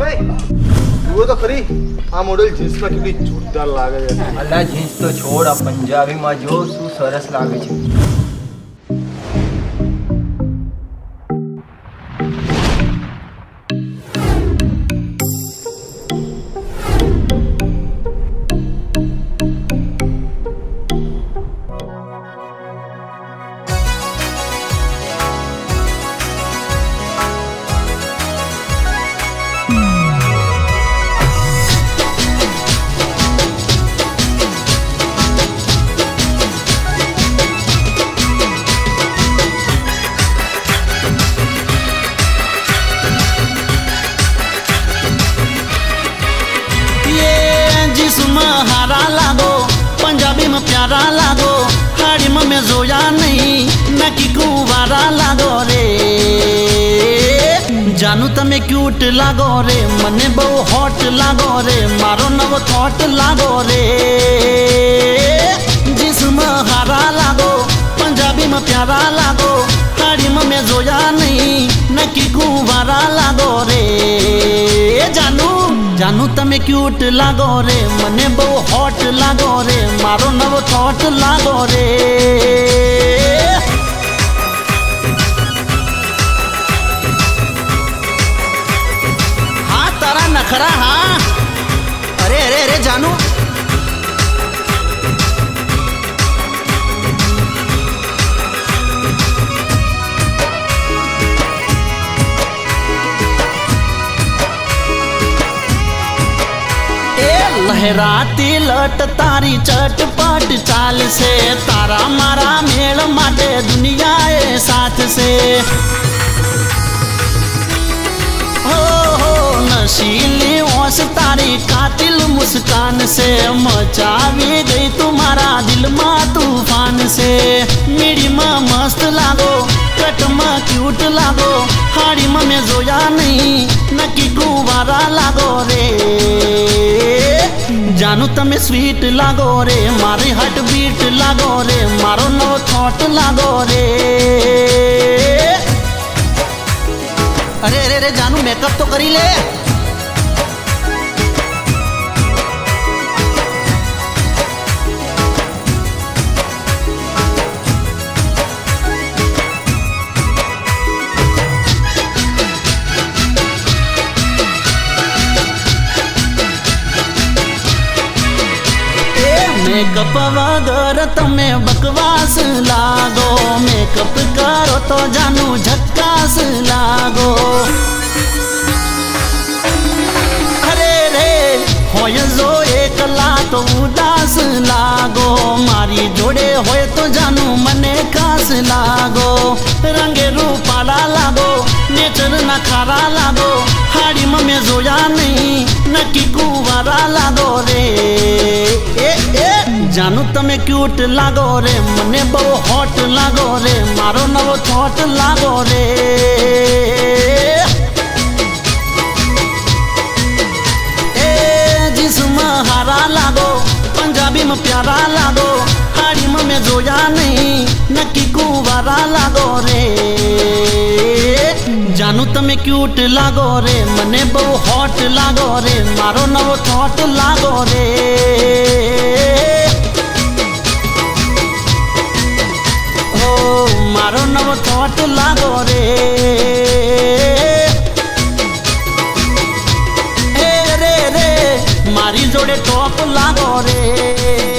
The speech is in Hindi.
ભાઈ જુઓ તો ખરી આ મોડેલ જીન્સમાં કેટલી જોરદાર લાગે છે. અલા જીન્સ તો છોડ, આ પંજાબીમાં જો શું સરસ લાગે છે. पंजाबी में प्यारा लागो, हाड़ी में मैं जोया नहीं, मैं की कुवारा लागो रे. जानू तमे क्यूट लागो रे, मने बहु हॉट लागो रे, मारो नव थॉट लागो रे. जिसमें हारा लागो, पंजाबी में प्यारा लागो, हाड़ी में मैं जोया नहीं, न की कुवारा लागो रे. जानू तमे क्यूट लागो रे, मने बहु हॉट लागो रे, मारो नव थॉट लागो रे. हाँ तारा नखरा, हाँ अरे अरे अरे जानू लहराती लट तारी चटपट चाल से, तारा मारा मेल माटे दुनिया ए साथ से. हो नशीली ओस तारी कातिल मुस्कान से, मचावी गई तुम्हारा दिल में तूफान से. मेरी माँ मस्त लागो, कट में क्यूट लागो, हाड़ी में मैं जोया नहीं, न की कुवारा लागो रे. जानू तमे स्वीट लागो रे, मारी हार्ट बीट लागो रे, मारो नो थॉट लागो रे. अरे अरे अरे जानू मेकअप तो करी ले. मेकअप वगर तमे बकवास लागो, मेकअप करो तो जानू झक्कास लागो. अरे रे होय जो एकला तो उदास लागो, मारी जोड़े होय तो जानू मने खास लागो. रंगे रूपाला लागो, नेचर ना खारा लागो, हाड़ी में जोया नहीं, न की कुवारा लागो रे. जानू तमे क्यूट लागो रे, मने बहु हॉट लागो रे, मारो नवो थॉट लागो रे. जिसमें हारा लागो, पंजाबी में प्यारा लागो, हाड़ी में मैं जोया नहीं, न की कुवारा लागो रे. जानू तमे क्यूट लागो रे, मने बहु हॉट लागो रे, मारो नवो थॉट लागो रे. मारो नव थॉट लागो रे. रे रे मारी जोड़े टॉप लागो रे.